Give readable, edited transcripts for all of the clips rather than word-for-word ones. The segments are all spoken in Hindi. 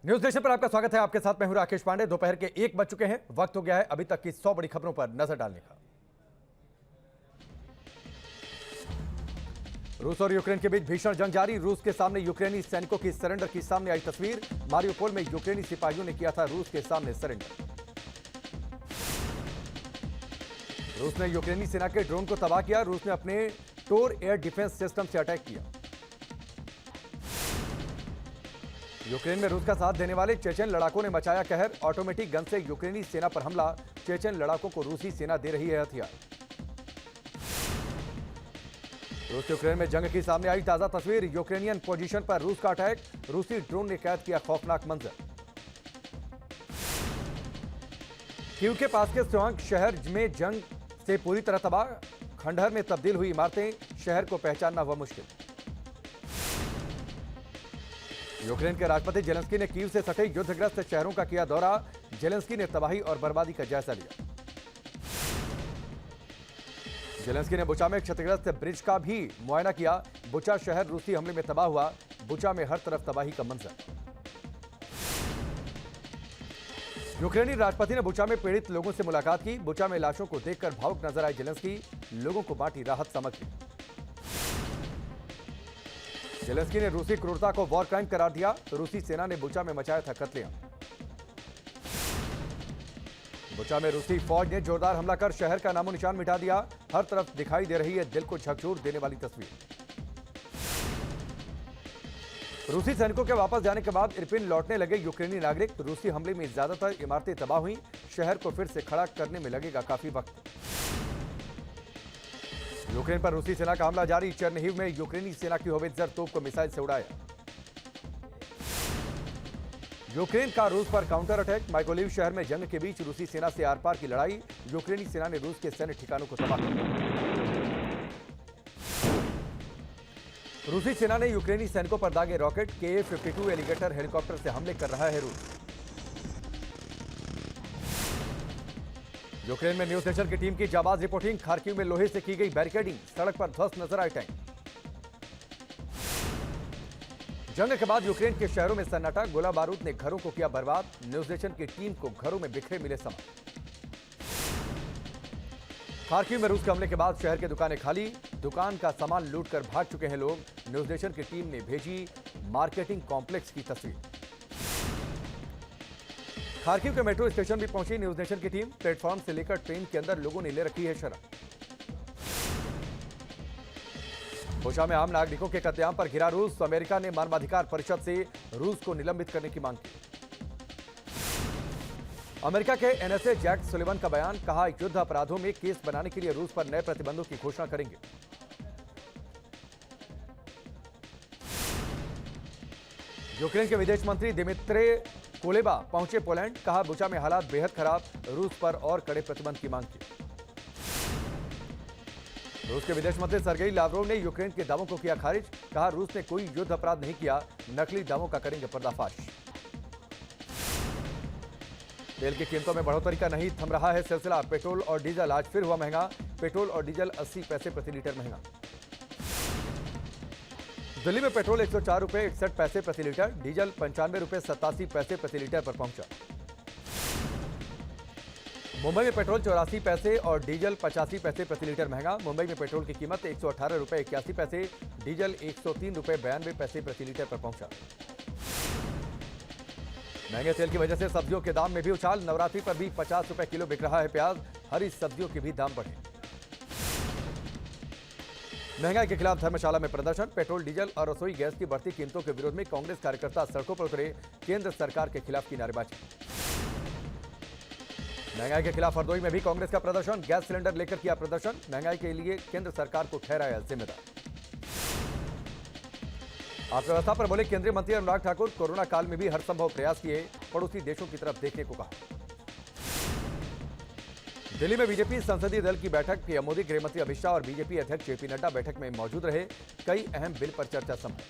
न्यूज नेशन पर आपका स्वागत है। आपके साथ मैं हूं राकेश पांडे। दोपहर के 1 बज चुके हैं। वक्त हो गया है अभी तक की 100 बड़ी खबरों पर नजर डालने का। रूस और यूक्रेन के बीच भीषण जंग जारी। रूस के सामने यूक्रेनी सैनिकों की सरेंडर की सामने आई तस्वीर। मारियोपोल में यूक्रेनी सिपाहियों ने किया था रूस के सामने सरेंडर। रूस ने यूक्रेनी सेना के ड्रोन को तबाह किया। रूस ने अपने टोर एयर डिफेंस सिस्टम से अटैक किया। यूक्रेन में रूस का साथ देने वाले चेचेन लड़ाकों ने मचाया कहर। ऑटोमेटिक गन से यूक्रेनी सेना पर हमला। चेचेन लड़ाकों को रूसी सेना दे रही है हथियार। रूस यूक्रेन में जंग की सामने आई ताजा तस्वीर। यूक्रेनियन पोजीशन पर रूस का अटैक। रूसी ड्रोन ने कैद किया खौफनाक मंजर। कीव के पास के स्योंक शहर में जंग से पूरी तरह तबाह। खंडहर में तब्दील हुई इमारतें। शहर को पहचानना हुआ मुश्किल। यूक्रेन के राष्ट्रपति जेलेंस्की ने कीव से सटे युद्धग्रस्त शहरों का किया दौरा। जेलेंस्की ने तबाही और बर्बादी का जायजा लिया। जेलेंस्की ने बुचा में क्षतिग्रस्त ब्रिज का भी मुआयना किया। बुचा शहर रूसी हमले में तबाह हुआ। बुचा में हर तरफ तबाही का मंजर। यूक्रेनी राष्ट्रपति ने बुचा में पीड़ित लोगों से मुलाकात की। बुचा में लाशों को देखकर भावुक नजर आए जेलेंस्की। लोगों को बांटी राहत सामग्री। जेलेंस्की ने रूसी क्रूरता को वॉर क्राइम करार दिया। रूसी सेना ने बुचा में मचाया था कत्लेआम। बुचा में रूसी फौज ने जोरदार हमला कर शहर का नामो निशान मिटा दिया। हर तरफ दिखाई दे रही है दिल को झकझोर देने वाली तस्वीर। रूसी सैनिकों के वापस जाने के बाद इरपिन लौटने लगे यूक्रेनी नागरिक। रूसी हमले में ज्यादातर इमारतें तबाह हुई। शहर को फिर से खड़ा करने में लगेगा काफी वक्त। यूक्रेन पर रूसी सेना का हमला जारी। चेरनिहिव में यूक्रेनी सेना की होवित्जर तोप को मिसाइल से उड़ाया। यूक्रेन का रूस पर काउंटर अटैक। माइकोलिव शहर में जंग के बीच रूसी सेना से आर पार की लड़ाई। यूक्रेनी सेना ने रूस के सैन्य ठिकानों को तबाह किया। रूसी सेना ने यूक्रेनी सैनिकों पर दागे रॉकेट। Ka-52 एलिगेटर हेलीकॉप्टर से हमले कर रहा है रूस। यूक्रेन में न्यूज नेशन की टीम की जाबाज रिपोर्टिंग। खार्किव में लोहे से की गई बैरिकेडिंग। सड़क पर ध्वस्त नजर आए टैंक। जंग के बाद यूक्रेन के शहरों में सन्नाटा। गोला बारूद ने घरों को किया बर्बाद। न्यूज नेशन की टीम को घरों में बिखरे मिले सामान। खार्किव में रूस के हमले के बाद शहर की दुकानें खाली। दुकान का सामान लूटकर भाग चुके हैं लोग। न्यूज नेशन की टीम ने भेजी मार्केटिंग कॉम्प्लेक्स की तस्वीर। खार्किव के मेट्रो स्टेशन भी पहुंची न्यूज नेशन की टीम। प्लेटफॉर्म से लेकर ट्रेन के अंदर लोगों ने ले रखी है शराब। बुचा में आम नागरिकों के कत्लेआम पर घिरा रूस। अमेरिका ने मानवाधिकार परिषद से रूस को निलंबित करने की मांग की। अमेरिका के एनएसए जैक सुलिवन का बयान। कहा युद्ध अपराधों में केस बनाने के लिए रूस पर नए प्रतिबंधों की घोषणा करेंगे। यूक्रेन के विदेश मंत्री दिमित्री कुलेबा पहुंचे पोलैंड। कहा बुचा में हालात बेहद खराब। रूस पर और कड़े प्रतिबंध की मांग की। रूस के विदेश मंत्री सर्गेई लावरोव ने यूक्रेन के दावों को किया खारिज। कहा रूस ने कोई युद्ध अपराध नहीं किया। नकली दावों का करेंगे पर्दाफाश। तेल की कीमतों में बढ़ोतरी का नहीं थम रहा है सिलसिला। पेट्रोल और डीजल आज फिर हुआ महंगा। पेट्रोल और डीजल 80 पैसे प्रति लीटर महंगा। दिल्ली में पेट्रोल 104 रुपए 61 पैसे प्रति लीटर। डीजल 95 रुपए 87 पैसे प्रति लीटर पर पहुंचा। मुंबई में पेट्रोल 84 पैसे और डीजल 85 पैसे प्रति लीटर महंगा। मुंबई में पेट्रोल की कीमत 118 रुपए 81 पैसे। डीजल 103 रुपए 92 पैसे प्रति लीटर पर पहुंचा। महंगे तेल की वजह से सब्जियों के दाम में भी उछाल। नवरात्रि पर भी 50 रुपए किलो बिक रहा है प्याज। हरी सब्जियों के भी दाम बढ़े। महंगाई के खिलाफ धर्मशाला में प्रदर्शन। पेट्रोल डीजल और रसोई गैस की बढ़ती कीमतों के विरोध में कांग्रेस कार्यकर्ता सड़कों पर उतरे। केंद्र सरकार के खिलाफ की नारेबाजी। महंगाई के खिलाफ हरदोई में भी कांग्रेस का प्रदर्शन। गैस सिलेंडर लेकर किया प्रदर्शन। महंगाई के लिए केंद्र सरकार को ठहराया जिम्मेदार। अर्थव्यवस्था पर बोले केंद्रीय मंत्री अनुराग ठाकुर। कोरोना काल में भी हर संभव प्रयास किए। पड़ोसी देशों की तरफ देखने को कहा। दिल्ली में बीजेपी संसदीय दल की बैठक। पीएम मोदी, गृहमंत्री अमित शाह और बीजेपी अध्यक्ष जेपी नड्डा बैठक में मौजूद रहे। कई अहम बिल पर चर्चा संभव।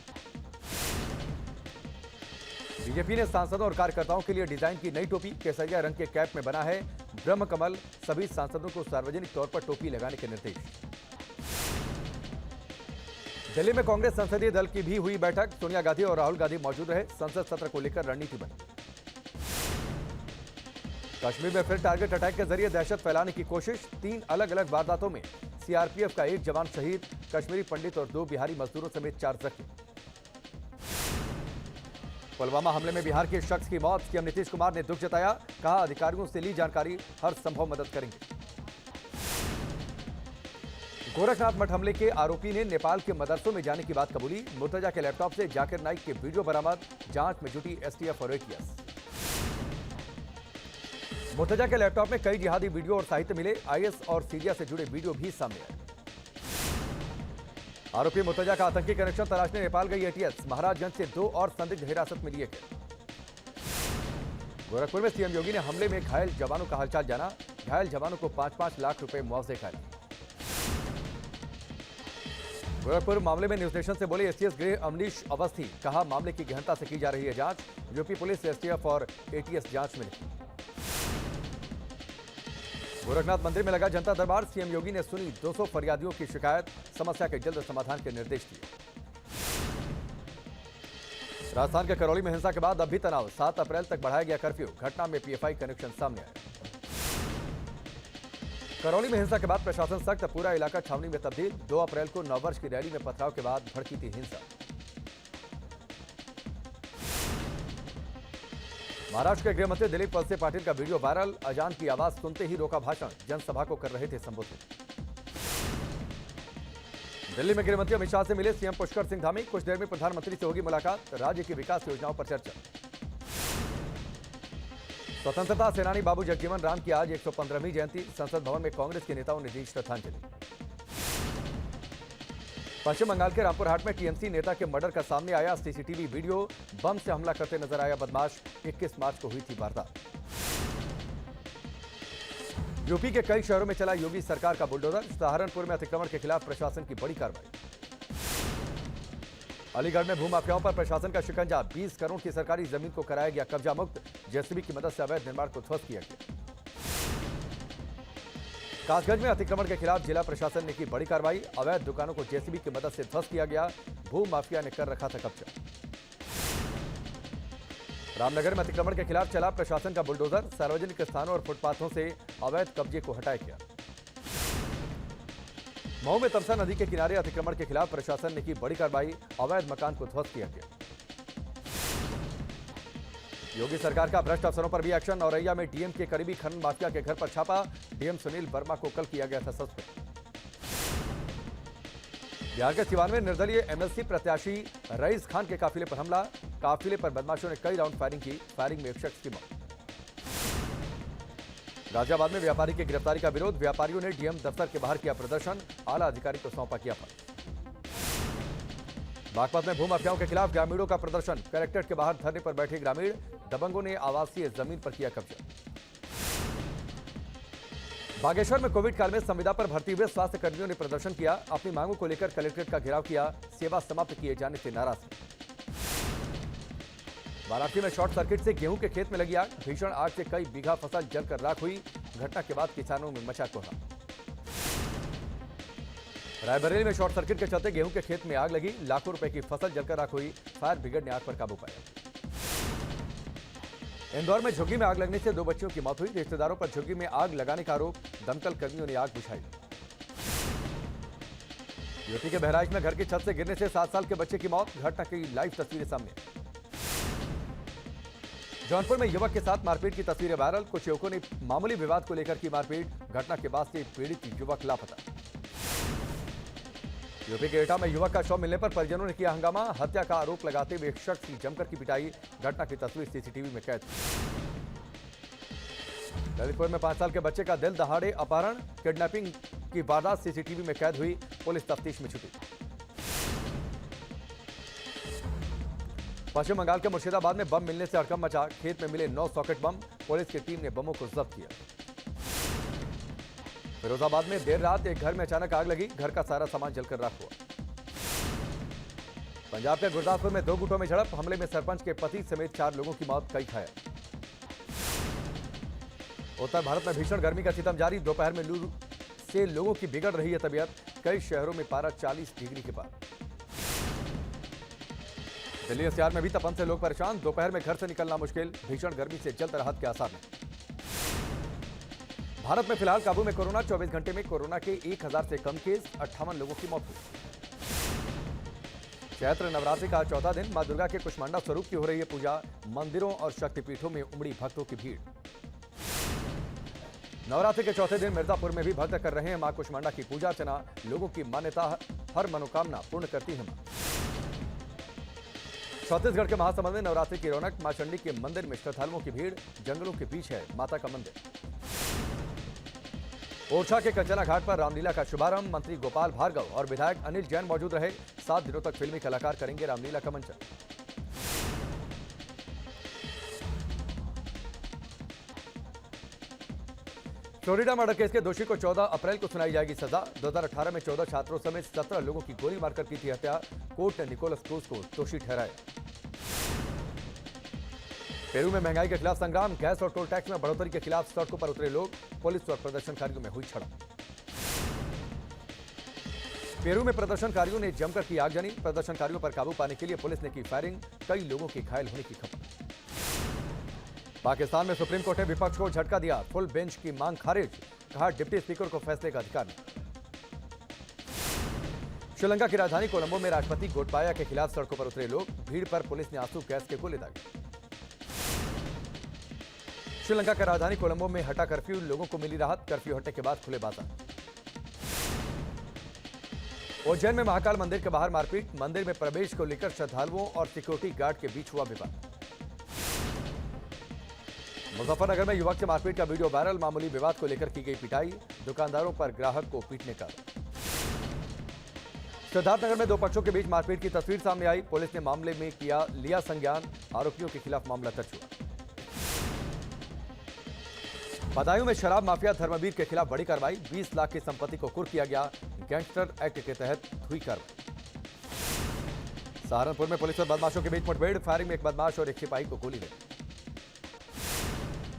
बीजेपी ने सांसदों और कार्यकर्ताओं के लिए डिजाइन की नई टोपी। केसरिया रंग के कैप में बना है ब्रह्म कमल। सभी सांसदों को सार्वजनिक तौर पर टोपी लगाने के निर्देश। दिल्ली में कांग्रेस संसदीय दल की भी हुई बैठक। सोनिया गांधी और राहुल गांधी मौजूद रहे। संसद सत्र को लेकर रणनीति बनी। कश्मीर में फिर टारगेट अटैक के जरिए दहशत फैलाने की कोशिश। 3 अलग अलग वारदातों में सीआरपीएफ का 1 जवान शहीद, कश्मीरी पंडित और 2 बिहारी मजदूरों समेत 4 जख्मी। पुलवामा हमले में बिहार के शख्स की मौत। सीएम नीतीश कुमार ने दुख जताया, कहा अधिकारियों से ली जानकारी, हर संभव मदद करेंगे। गोरखनाथ मठ हमले के आरोपी ने नेपाल के मदरसों में जाने की बात कबूली। मुर्तजा के लैपटॉप से जाकिर नाइक के वीडियो बरामद। जांच में जुटी एसटीएफ और एटीएस। मुर्तजा के लैपटॉप में कई जिहादी वीडियो और साहित्य मिले। आईएस और सीरिया से जुड़े वीडियो भी सामने आए। आरोपी मुर्तजा का आतंकी कनेक्शन तलाशने नेपाल गई एटीएस। महाराजगंज से 2 और संदिग्ध हिरासत में लिए गए। गोरखपुर में सीएम योगी ने हमले में घायल जवानों का हालचाल जाना। घायल जवानों को 5-5 लाख रुपए मुआवजे का ऐलान। गोरखपुर मामले में न्यूज नेशन से बोले एसटीएस गृह अमरीश अवस्थी, कहा मामले की गहनता से की जा रही है जांच। यूपी पुलिस, एसटीएफ और एटीएस जांच में लगी। गोरखनाथ मंदिर में लगा जनता दरबार। सीएम योगी ने सुनी 200 फरियादियों की शिकायत, समस्या के जल्द समाधान के निर्देश दिए। राजस्थान के करौली में हिंसा के बाद अब भी तनाव। 7 अप्रैल तक बढ़ाया गया कर्फ्यू। घटना में पीएफआई कनेक्शन सामने आया। करौली में हिंसा के बाद प्रशासन सख्त, पूरा इलाका छावनी में तब्दील। 2 अप्रैल को नववर्ष की रैली में पथराव के बाद भड़की थी हिंसा। महाराष्ट्र के गृह मंत्री दिलीप वलसे पाटिल का वीडियो वायरल। अजान की आवाज सुनते ही रोका भाषण। जनसभा को कर रहे थे संबोधित। दिल्ली में गृह मंत्री अमित शाह से मिले सीएम पुष्कर सिंह धामी। कुछ देर में प्रधानमंत्री से होगी मुलाकात। राज्य की विकास योजनाओं पर चर्चा। स्वतंत्रता सेनानी बाबू जगजीवन राम की आज 115वीं जयंती। संसद भवन में कांग्रेस के नेताओं ने दी श्रद्धांजलि। पश्चिम बंगाल के रामपुर हाट में टीएमसी नेता के मर्डर का सामने आया सीसीटीवी वीडियो। बम से हमला करते नजर आया बदमाश। 21 मार्च को हुई थी वारदात। यूपी के कई शहरों में चला योगी सरकार का बुलडोजर। सहारनपुर में अतिक्रमण के खिलाफ प्रशासन की बड़ी कार्रवाई। अलीगढ़ में भूमाफियाओं पर प्रशासन का शिकंजा। 20 करोड़ की सरकारी जमीन को कराया गया कब्जा मुक्त। जेसीबी की मदद से अवैध निर्माण को ध्वस्त किया गया। कासगंज में अतिक्रमण के खिलाफ जिला प्रशासन ने की बड़ी कार्रवाई। अवैध दुकानों को जेसीबी की मदद से ध्वस्त किया गया। भूमाफिया ने कर रखा था कब्जा। रामनगर में अतिक्रमण के खिलाफ चला प्रशासन का बुलडोजर। सार्वजनिक स्थानों और फुटपाथों से अवैध कब्जे को हटाया गया। मऊ में तमसा नदी के किनारे अतिक्रमण के खिलाफ प्रशासन ने की बड़ी कार्रवाई। अवैध मकान को ध्वस्त किया गया। योगी सरकार का भ्रष्ट अफसरों पर भी एक्शन। औरैया में डीएम के करीबी खनन माफिया के घर पर छापा। डीएम सुनील वर्मा को कल किया गया था सस्पेंड। बिहार के सिवान में निर्दलीय एमएलसी प्रत्याशी रईस खान के काफिले पर हमला। काफिले पर बदमाशों ने कई राउंड फायरिंग की। फायरिंग में एक शख्स की मौत। गाजियाबाद में व्यापारी की गिरफ्तारी का विरोध। व्यापारियों ने डीएम दफ्तर के बाहर किया प्रदर्शन। आला अधिकारी को सौंपा ज्ञापन। बागपत में भूमाफियाओं के खिलाफ ग्रामीणों का प्रदर्शन। कलेक्ट्रेट के बाहर धरने पर बैठे ग्रामीण। दबंगों ने आवासीय जमीन पर किया कब्जा। बागेश्वर में कोविड काल में संविदा पर भर्ती हुए स्वास्थ्य कर्मियों ने प्रदर्शन किया। अपनी मांगों को लेकर कलेक्ट्रेट का घेराव किया। सेवा समाप्त किए जाने से नाराज थे। वाराणसी में शॉर्ट सर्किट से गेहूं के खेत में लगी आग। भीषण आग से कई बीघा फसल जलकर राख हुई। घटना के बाद किसानों में मचा कोहराम। रायबरेली में शॉर्ट सर्किट के चलते गेहूं के खेत में आग लगी। लाखों रुपए की फसल जलकर राख हुई। फायर ब्रिगेड ने आग पर काबू पाया। इंदौर में झुग्गी में आग लगने से 2 बच्चियों की मौत हुई। रिश्तेदारों पर झुग्गी में आग लगाने का आरोप। दमकल कर्मियों ने आग बुझाई। यूपी के बहराइच में घर की छत से गिरने से 7 साल के बच्चे की मौत। घटना की लाइव तस्वीरें सामने। जौनपुर में युवक के साथ मारपीट की तस्वीरें वायरल। कुछ युवकों ने मामूली विवाद को लेकर की मारपीट। घटना के बाद से पीड़ित युवक लापता। यूपी के एटा में युवक का शव मिलने पर परिजनों ने किया हंगामा। हत्या का आरोप लगाते हुए एक शख्स की जमकर की पिटाई। घटना की तस्वीर सीसीटीवी में कैद। ललितपुर में 5 साल के बच्चे का दिल दहाड़े अपहरण। किडनैपिंग की वारदात सीसीटीवी में कैद हुई। पुलिस तफ्तीश में छुटी। पश्चिम बंगाल के मुर्शिदाबाद में बम मिलने से हड़कंप मचा। खेत में मिले 9 सॉकेट बम। पुलिस की टीम ने बमों को जब्त किया। फिरोजाबाद में देर रात एक घर में अचानक आग लगी। घर का सारा सामान जलकर राख हुआ। पंजाब के गुरदासपुर में 2 गुटों में झड़प। हमले में सरपंच के पति समेत 4 लोगों की मौत, कई घायल। उत्तर भारत में भीषण गर्मी का सितम जारी। दोपहर में लू से लोगों की बिगड़ रही है तबीयत। कई शहरों में पारा 40 डिग्री के पार। दिल्ली एनसीआर में भी तपन से लोग परेशान, दोपहर में घर से निकलना मुश्किल, भीषण गर्मी से जल्द राहत के आसार नहीं। भारत में फिलहाल काबू में कोरोना, 24 घंटे में कोरोना के 1000 से कम केस, 58 लोगों की मौत हुई। चैत्र नवरात्रि का चौथा दिन, मां दुर्गा के कुष्मांडा स्वरूप की हो रही है पूजा, मंदिरों और शक्तिपीठों में उमड़ी भक्तों की भीड़। नवरात्रि के चौथे दिन मिर्जापुर में भी भक्त कर रहे हैं मां कुष्मांडा की पूजा अर्चना, लोगों की मान्यता हर मनोकामना पूर्ण करती है मां। छत्तीसगढ़ के महासमुंद में नवरात्रि की रौनक, मां चंडी के मंदिर में श्रद्धालुओं की भीड़, जंगलों के बीच है माता का मंदिर। ओरछा के कंचना घाट पर रामलीला का शुभारंभ, मंत्री गोपाल भार्गव और विधायक अनिल जैन मौजूद रहे, 7 दिनों तक फिल्मी कलाकार करेंगे रामलीला का मंचन। फ्लोरिडा मर्डर केस के दोषी को 14 अप्रैल को सुनाई जाएगी सजा। 2018 में 14 छात्रों समेत 17 लोगों की गोली मारकर की थी हत्या, कोर्ट ने निकोलस क्रूज को दोषी ठहराया। पेरू में महंगाई के खिलाफ संग्राम, गैस और टोल टैक्स में बढ़ोतरी के खिलाफ सड़कों पर उतरे लोग, पुलिस और प्रदर्शनकारियों में हुई झड़प। पेरू में प्रदर्शनकारियों ने जमकर की आगजनी, प्रदर्शनकारियों पर काबू पाने के लिए पुलिस ने की फायरिंग, कई लोगों के घायल होने की खबर। पाकिस्तान में सुप्रीम कोर्ट ने विपक्ष को झटका दिया, फुल बेंच की मांग खारिज, कहा डिप्टी स्पीकर को फैसले का अधिकार नहीं। श्रीलंका की राजधानी कोलंबो में राष्ट्रपति गोटबाया के खिलाफ सड़कों पर उतरे लोग, भीड़ पर पुलिस ने आंसू गैस के गोले दागे। श्रीलंका की राजधानी कोलंबो में हटा कर्फ्यू, लोगों को मिली राहत, कर्फ्यू हटने के बाद खुले बाजार। उज्जैन में महाकाल मंदिर के बाहर मारपीट, मंदिर में प्रवेश को लेकर श्रद्धालुओं और सिक्योरिटी गार्ड के बीच हुआ विवाद। मुजफ्फरनगर में युवक से मारपीट का वीडियो वायरल, मामूली विवाद को लेकर की गई पिटाई, दुकानदारों पर ग्राहक को पीटने का। सिद्धार्थनगर में 2 पक्षों के बीच मारपीट की तस्वीर सामने आई, पुलिस ने मामले में लिया संज्ञान, आरोपियों के खिलाफ मामला दर्ज हुआ। बदायूं में शराब माफिया धर्मवीर के खिलाफ बड़ी कार्रवाई, 20 लाख की संपत्ति को कुर्क किया गया, गैंगस्टर एक्ट के तहत हुई कार्रवाई। सहारनपुर में पुलिस और बदमाशों के बीच मुठभेड़, फायरिंग में एक बदमाश और एक सिपाही को गोली लगी।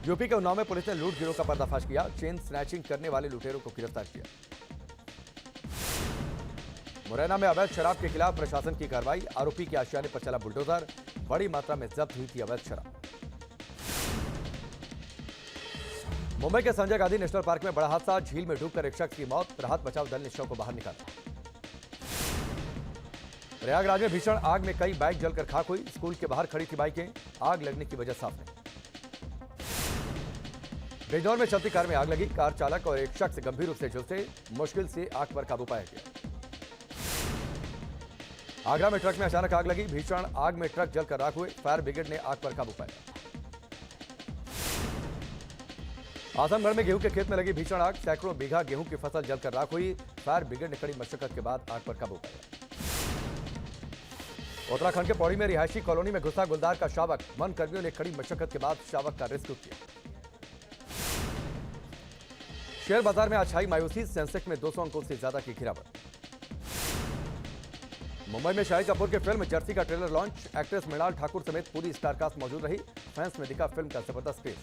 यूपी के उन्नाव में पुलिस ने लूट गिरोह का पर्दाफाश किया, चेन स्नैचिंग करने वाले लुटेरों को गिरफ्तार किया। मुरैना में अवैध शराब के खिलाफ प्रशासन की कार्रवाई, आरोपी के आशियाने पर चला बुलडोजर, बड़ी मात्रा में जब्त हुई थी अवैध शराब। मुंबई के संजय गांधी नेशनल पार्क में बड़ा हादसा, झील में डूबकर एक शख्स की मौत, राहत बचाव दल ने शव को बाहर निकाला। प्रयागराज में भीषण आग में कई बाइक जलकर खाक हुई, स्कूल के बाहर खड़ी थी बाइकें, आग लगने की वजह साफ नहीं। बिजनौर में चलती कार में आग लगी, कार चालक और एक शख्स गंभीर रूप से झुलसे, मुश्किल से आग पर काबू पाया गया। आगरा में ट्रक में अचानक आग लगी, भीषण आग में ट्रक जलकर राख हुए, फायर ब्रिगेड ने आग पर काबू पाया। आजमगढ़ में गेहूं के खेत में लगी भीषण आग, सैकड़ों बीघा गेहूं की फसल जलकर राख हुई, फायर ब्रिगेड ने कड़ी मशक्कत के बाद आग पर काबू पाया। उत्तराखंड के पौड़ी में रिहायशी कॉलोनी में घुसा गुलदार का शावक, वन कर्मियों ने कड़ी मशक्कत के बाद शावक का रेस्क्यू किया। शेयर बाजार में आज छाई मायूसी, सेंसेक्स में 200 अंकों से ज्यादा की गिरावट। मुंबई में शाहिद कपूर की फिल्म जर्सी का trailer launch, actress Mrunal Thakur समेत पूरी स्टारकास्ट मौजूद रही, फैंस में दिखा फिल्म का जबरदस्त क्रेज।